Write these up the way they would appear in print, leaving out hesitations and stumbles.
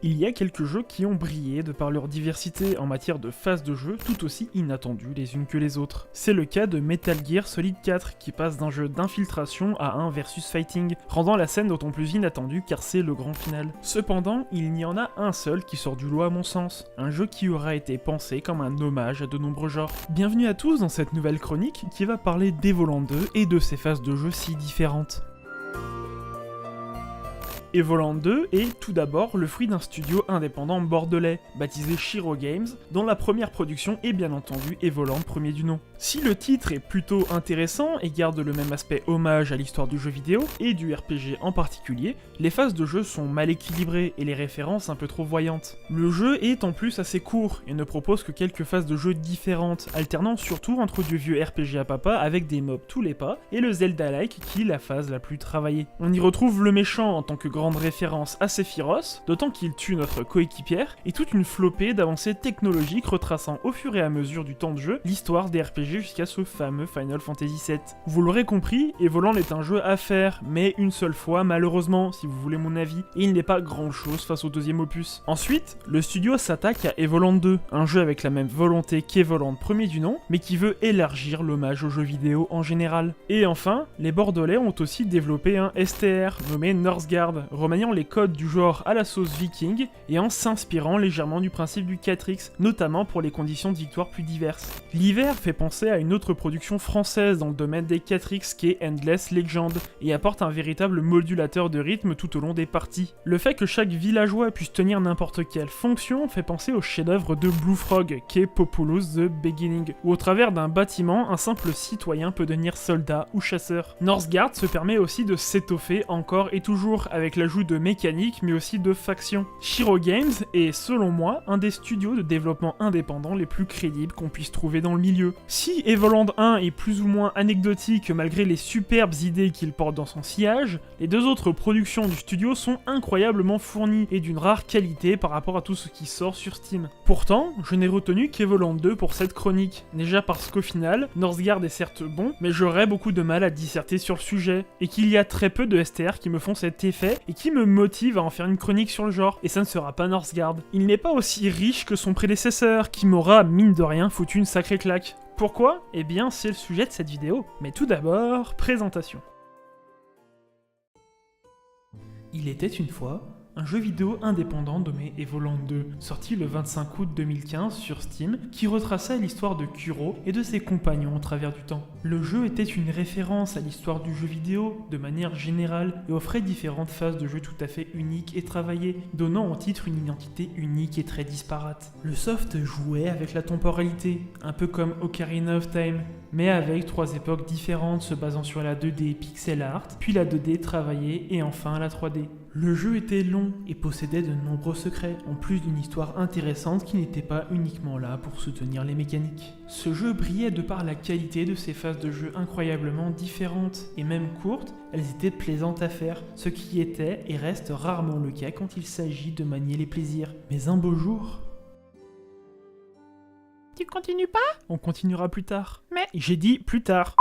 Il y a quelques jeux qui ont brillé de par leur diversité en matière de phases de jeu tout aussi inattendues les unes que les autres. C'est le cas de Metal Gear Solid 4 qui passe d'un jeu d'infiltration à un versus fighting, rendant la scène d'autant plus inattendue car c'est le grand final. Cependant, il n'y en a un seul qui sort du lot à mon sens, un jeu qui aura été pensé comme un hommage à de nombreux genres. Bienvenue à tous dans cette nouvelle chronique qui va parler d'Evoland 2 et de ses phases de jeu si différentes. Evoland 2 est tout d'abord le fruit d'un studio indépendant bordelais, baptisé Shiro Games, dont la première production est bien entendu Evoland premier du nom. Si le titre est plutôt intéressant et garde le même aspect hommage à l'histoire du jeu vidéo, et du RPG en particulier, les phases de jeu sont mal équilibrées et les références un peu trop voyantes. Le jeu est en plus assez court et ne propose que quelques phases de jeu différentes, alternant surtout entre du vieux RPG à papa avec des mobs tous les pas, et le Zelda-like qui est la phase la plus travaillée. On y retrouve le méchant en tant que grande référence à Sephiroth, d'autant qu'il tue notre coéquipière, et toute une flopée d'avancées technologiques retraçant au fur et à mesure du temps de jeu l'histoire des RPG jusqu'à ce fameux Final Fantasy VII. Vous l'aurez compris, Evoland est un jeu à faire, mais une seule fois malheureusement, si vous voulez mon avis, et il n'est pas grand chose face au deuxième opus. Ensuite, le studio s'attaque à Evoland 2, un jeu avec la même volonté qu'Evoland premier du nom, mais qui veut élargir l'hommage aux jeux vidéo en général. Et enfin, les Bordelais ont aussi développé un STR nommé Northgard, remaniant les codes du genre à la sauce viking et en s'inspirant légèrement du principe du 4X, notamment pour les conditions de victoire plus diverses. L'hiver fait penser à une autre production française dans le domaine des 4X qui est Endless Legend, et apporte un véritable modulateur de rythme tout au long des parties. Le fait que chaque villageois puisse tenir n'importe quelle fonction fait penser au chef-d'œuvre de Blue Frog, qui est Populous The Beginning, où au travers d'un bâtiment, un simple citoyen peut devenir soldat ou chasseur. Northgard se permet aussi de s'étoffer encore et toujours avec l'ajout de mécanique mais aussi de factions. Shiro Games est, selon moi, un des studios de développement indépendants les plus crédibles qu'on puisse trouver dans le milieu. Si Evoland 1 est plus ou moins anecdotique malgré les superbes idées qu'il porte dans son sillage, les deux autres productions du studio sont incroyablement fournies et d'une rare qualité par rapport à tout ce qui sort sur Steam. Pourtant, je n'ai retenu qu'Evoland 2 pour cette chronique, déjà parce qu'au final, Northgard est certes bon, mais j'aurais beaucoup de mal à disserter sur le sujet, et qu'il y a très peu de STR qui me font cet effet et qui me motive à en faire une chronique sur le genre, et ça ne sera pas Northgard. Il n'est pas aussi riche que son prédécesseur, qui m'aura, mine de rien, foutu une sacrée claque. Pourquoi ? Eh bien, c'est le sujet de cette vidéo. Mais tout d'abord, présentation. Il était une fois un jeu vidéo indépendant nommé Evoland 2, sorti le 25 août 2015 sur Steam, qui retraçait l'histoire de Kuro et de ses compagnons au travers du temps. Le jeu était une référence à l'histoire du jeu vidéo de manière générale et offrait différentes phases de jeu tout à fait uniques et travaillées, donnant au titre une identité unique et très disparate. Le soft jouait avec la temporalité, un peu comme Ocarina of Time, mais avec 3 époques différentes se basant sur la 2D pixel art, puis la 2D travaillée et enfin la 3D. Le jeu était long et possédait de nombreux secrets, en plus d'une histoire intéressante qui n'était pas uniquement là pour soutenir les mécaniques. Ce jeu brillait de par la qualité de ses phases de jeu incroyablement différentes, et même courtes, elles étaient plaisantes à faire, ce qui était et reste rarement le cas quand il s'agit de manier les plaisirs. Mais un beau jour... Tu continues pas ? On continuera plus tard. Mais... J'ai dit plus tard.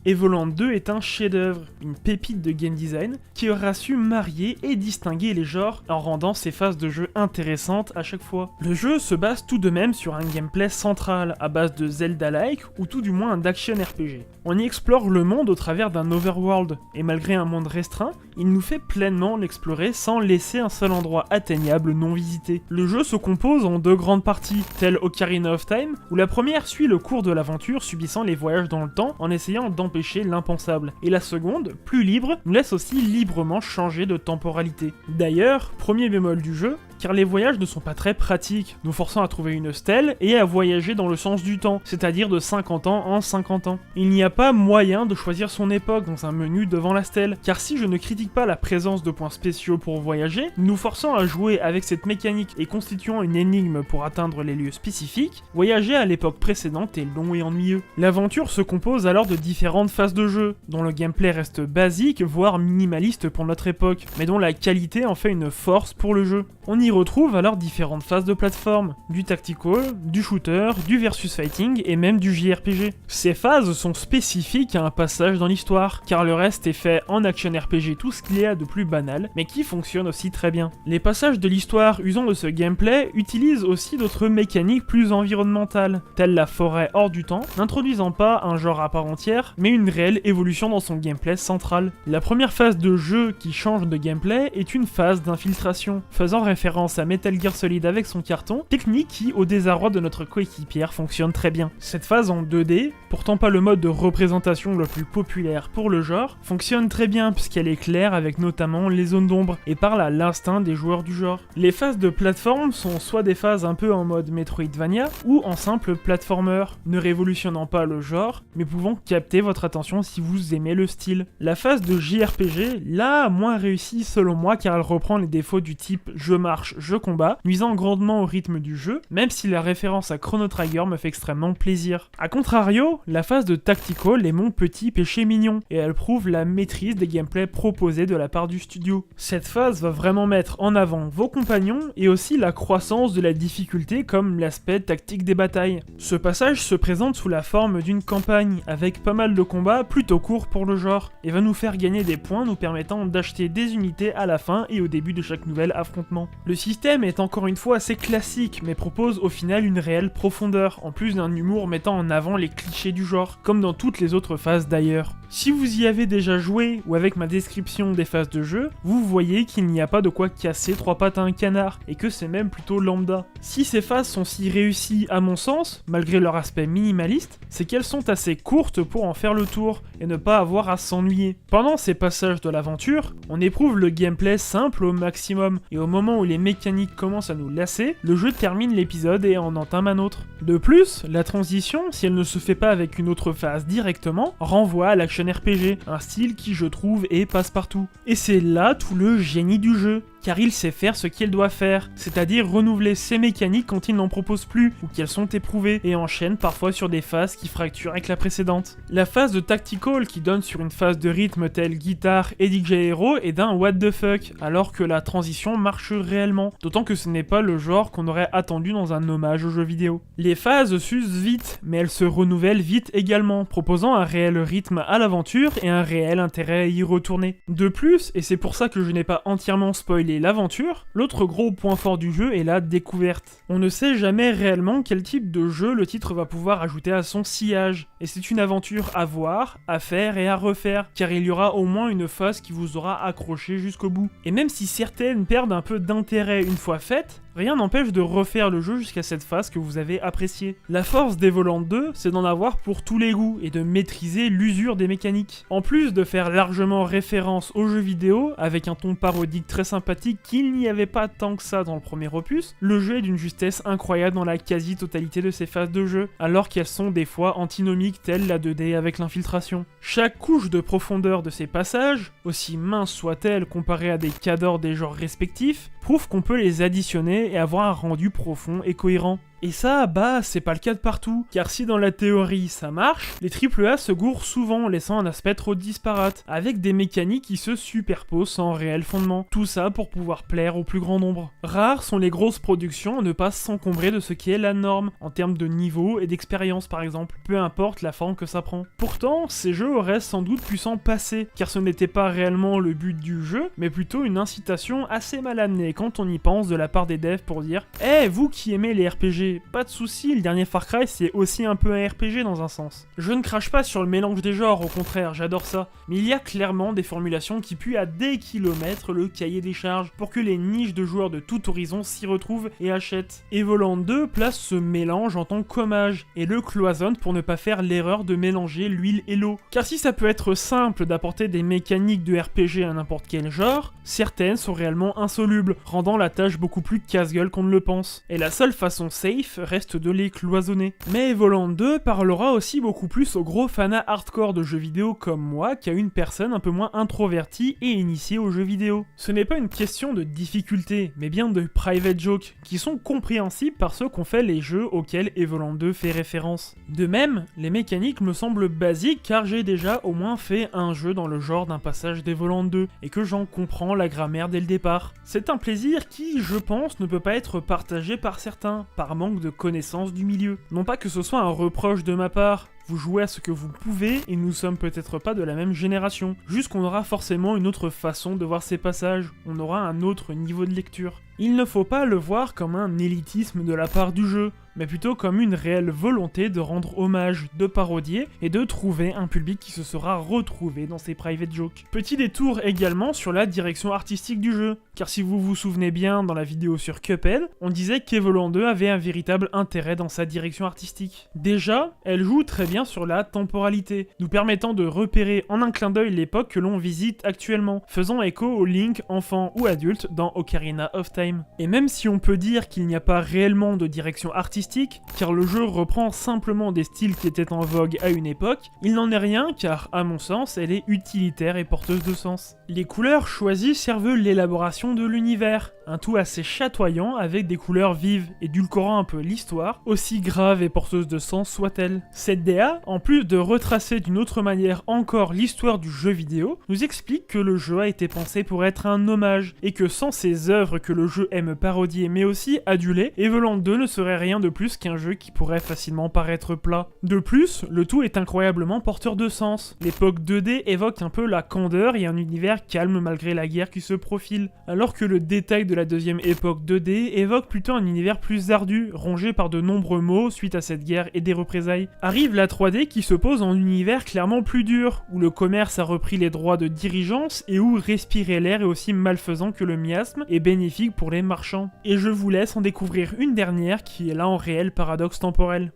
Evoland 2 est un chef-d'œuvre, une pépite de game design qui aura su marier et distinguer les genres en rendant ses phases de jeu intéressantes à chaque fois. Le jeu se base tout de même sur un gameplay central à base de Zelda-like ou tout du moins d'action RPG. On y explore le monde au travers d'un overworld et malgré un monde restreint, il nous fait pleinement l'explorer sans laisser un seul endroit atteignable non visité. Le jeu se compose en 2 grandes parties, telles Ocarina of Time, où la première suit le cours de l'aventure subissant les voyages dans le temps en essayant d'empêcher l'impensable, et la seconde, plus libre, nous laisse aussi librement changer de temporalité. D'ailleurs, premier bémol du jeu, car les voyages ne sont pas très pratiques, nous forçant à trouver une stèle et à voyager dans le sens du temps, c'est-à-dire de 50 ans en 50 ans. Il n'y a pas moyen de choisir son époque dans un menu devant la stèle, car si je ne critique pas la présence de points spéciaux pour voyager, nous forçant à jouer avec cette mécanique et constituant une énigme pour atteindre les lieux spécifiques, voyager à l'époque précédente est long et ennuyeux. L'aventure se compose alors de différentes phases de jeu, dont le gameplay reste basique, voire minimaliste pour notre époque, mais dont la qualité en fait une force pour le jeu. On y y retrouve alors différentes phases de plateforme, du tactical, du shooter, du versus fighting et même du JRPG. Ces phases sont spécifiques à un passage dans l'histoire, car le reste est fait en action RPG, tout ce qu'il y a de plus banal, mais qui fonctionne aussi très bien. Les passages de l'histoire usant de ce gameplay utilisent aussi d'autres mécaniques plus environnementales, telles la forêt hors du temps, n'introduisant pas un genre à part entière, mais une réelle évolution dans son gameplay central. La première phase de jeu qui change de gameplay est une phase d'infiltration, faisant référence à Metal Gear Solid avec son carton, technique qui, au désarroi de notre coéquipière, fonctionne très bien. Cette phase en 2D, pourtant pas le mode de représentation le plus populaire pour le genre, fonctionne très bien puisqu'elle est claire avec notamment les zones d'ombre, et parle à l'instinct des joueurs du genre. Les phases de plateforme sont soit des phases un peu en mode Metroidvania, ou en simple platformer, ne révolutionnant pas le genre, mais pouvant capter votre attention si vous aimez le style. La phase de JRPG, là, moins réussie selon moi car elle reprend les défauts du type je marche, je combat, nuisant grandement au rythme du jeu, même si la référence à Chrono Trigger me fait extrêmement plaisir. A contrario, la phase de tactical est mon petit péché mignon, et elle prouve la maîtrise des gameplays proposés de la part du studio. Cette phase va vraiment mettre en avant vos compagnons, et aussi la croissance de la difficulté comme l'aspect tactique des batailles. Ce passage se présente sous la forme d'une campagne, avec pas mal de combats plutôt courts pour le genre, et va nous faire gagner des points nous permettant d'acheter des unités à la fin et au début de chaque nouvel affrontement. Le système est encore une fois assez classique, mais propose au final une réelle profondeur, en plus d'un humour mettant en avant les clichés du genre, comme dans toutes les autres phases d'ailleurs. Si vous y avez déjà joué, ou avec ma description des phases de jeu, vous voyez qu'il n'y a pas de quoi casser trois pattes à un canard, et que c'est même plutôt lambda. Si ces phases sont si réussies à mon sens, malgré leur aspect minimaliste, c'est qu'elles sont assez courtes pour en faire le tour, et ne pas avoir à s'ennuyer. Pendant ces passages de l'aventure, on éprouve le gameplay simple au maximum, et au moment où les mécaniques commencent à nous lasser, le jeu termine l'épisode et en entame un autre. De plus, la transition, si elle ne se fait pas avec une autre phase directement, renvoie à l'action RPG, un style qui je trouve est passe-partout. Et c'est là tout le génie du jeu, car il sait faire ce qu'il doit faire, c'est-à-dire renouveler ses mécaniques quand il n'en propose plus, ou qu'elles sont éprouvées, et enchaîne parfois sur des phases qui fracturent avec la précédente. La phase de tactical qui donne sur une phase de rythme telle guitare et DJ Hero est d'un what the fuck, alors que la transition marche réellement, d'autant que ce n'est pas le genre qu'on aurait attendu dans un hommage aux jeux vidéo. Les phases s'usent vite, mais elles se renouvellent vite également, proposant un réel rythme à l'aventure et un réel intérêt à y retourner. De plus, et c'est pour ça que je n'ai pas entièrement spoilé l'aventure, l'autre gros point fort du jeu est la découverte. On ne sait jamais réellement quel type de jeu le titre va pouvoir ajouter à son sillage, et c'est une aventure à voir, à faire et à refaire, car il y aura au moins une phase qui vous aura accroché jusqu'au bout. Et même si certaines perdent un peu d'intérêt une fois faites, rien n'empêche de refaire le jeu jusqu'à cette phase que vous avez appréciée. La force d'Evoland 2, c'est d'en avoir pour tous les goûts et de maîtriser l'usure des mécaniques. En plus de faire largement référence aux jeux vidéo, avec un ton parodique très sympathique qu'il n'y avait pas tant que ça dans le premier opus, le jeu est d'une justesse incroyable dans la quasi-totalité de ses phases de jeu, alors qu'elles sont des fois antinomiques telles la 2D avec l'infiltration. Chaque couche de profondeur de ces passages, aussi mince soit-elle comparée à des cadors des genres respectifs, prouve qu'on peut les additionner et avoir un rendu profond et cohérent. Et ça, c'est pas le cas de partout, car si dans la théorie ça marche, les AAA se gourrent souvent, laissant un aspect trop disparate, avec des mécaniques qui se superposent sans réel fondement, tout ça pour pouvoir plaire au plus grand nombre. Rares sont les grosses productions à ne pas s'encombrer de ce qui est la norme, en termes de niveau et d'expérience par exemple, peu importe la forme que ça prend. Pourtant, ces jeux auraient sans doute pu s'en passer, car ce n'était pas réellement le but du jeu, mais plutôt une incitation assez mal amenée quand on y pense de la part des devs pour dire « Eh, vous qui aimez les RPG, pas de soucis, le dernier Far Cry c'est aussi un peu un RPG dans un sens. Je ne crache pas sur le mélange des genres, au contraire, j'adore ça, mais il y a clairement des formulations qui puent à des kilomètres le cahier des charges pour que les niches de joueurs de tout horizon s'y retrouvent et achètent. Evoland 2 place ce mélange en tant qu'hommage et le cloisonne pour ne pas faire l'erreur de mélanger l'huile et l'eau. Car si ça peut être simple d'apporter des mécaniques de RPG à n'importe quel genre, certaines sont réellement insolubles, rendant la tâche beaucoup plus casse-gueule qu'on ne le pense. Et la seule façon safe safe reste de les cloisonner. Mais Evoland 2 parlera aussi beaucoup plus aux gros fanats hardcore de jeux vidéo comme moi, qu'à une personne un peu moins introvertie et initiée aux jeux vidéo. Ce n'est pas une question de difficulté, mais bien de private jokes, qui sont compréhensibles par ceux qui ont fait les jeux auxquels Evoland 2 fait référence. De même, les mécaniques me semblent basiques car j'ai déjà au moins fait un jeu dans le genre d'un passage d'Evoland 2, et que j'en comprends la grammaire dès le départ. C'est un plaisir qui, je pense, ne peut pas être partagé par certains, par manque de connaissance du milieu. Non pas que ce soit un reproche de ma part, vous jouez à ce que vous pouvez et nous sommes peut-être pas de la même génération. Juste qu'on aura forcément une autre façon de voir ces passages, on aura un autre niveau de lecture. Il ne faut pas le voir comme un élitisme de la part du jeu, mais plutôt comme une réelle volonté de rendre hommage, de parodier et de trouver un public qui se sera retrouvé dans ses private jokes. Petit détour également sur la direction artistique du jeu, car si vous vous souvenez bien dans la vidéo sur Cuphead, on disait qu'Evoland 2 avait un véritable intérêt dans sa direction artistique. Déjà, elle joue très bien sur la temporalité, nous permettant de repérer en un clin d'œil l'époque que l'on visite actuellement, faisant écho au Link enfant ou adulte dans Ocarina of Time. Et même si on peut dire qu'il n'y a pas réellement de direction artistique, car le jeu reprend simplement des styles qui étaient en vogue à une époque, il n'en est rien car, à mon sens, elle est utilitaire et porteuse de sens. Les couleurs choisies servent l'élaboration de l'univers, un tout assez chatoyant avec des couleurs vives, édulcorant un peu l'histoire, aussi grave et porteuse de sens soit-elle. Cette DA, en plus de retracer d'une autre manière encore l'histoire du jeu vidéo, nous explique que le jeu a été pensé pour être un hommage, et que sans ces œuvres que le jeu aime parodier mais aussi aduler, Evoland 2 ne serait rien de plus qu'un jeu qui pourrait facilement paraître plat. De plus, le tout est incroyablement porteur de sens. L'époque 2D évoque un peu la candeur et un univers calme malgré la guerre qui se profile, alors que le détail de la deuxième époque 2D évoque plutôt un univers plus ardu, rongé par de nombreux maux suite à cette guerre et des représailles. Arrive la 3D qui se pose en univers clairement plus dur, où le commerce a repris les droits de dirigeance et où respirer l'air est aussi malfaisant que le miasme et bénéfique pour les marchands. Et je vous laisse en découvrir une dernière qui est là en réel paradoxe temporel.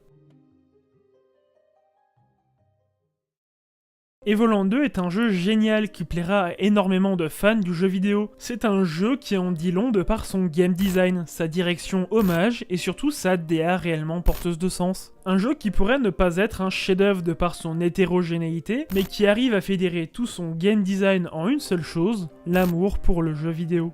Evoland 2 est un jeu génial qui plaira à énormément de fans du jeu vidéo. C'est un jeu qui en dit long de par son game design, sa direction hommage et surtout sa DA réellement porteuse de sens. Un jeu qui pourrait ne pas être un chef-d'œuvre de par son hétérogénéité, mais qui arrive à fédérer tout son game design en une seule chose, l'amour pour le jeu vidéo.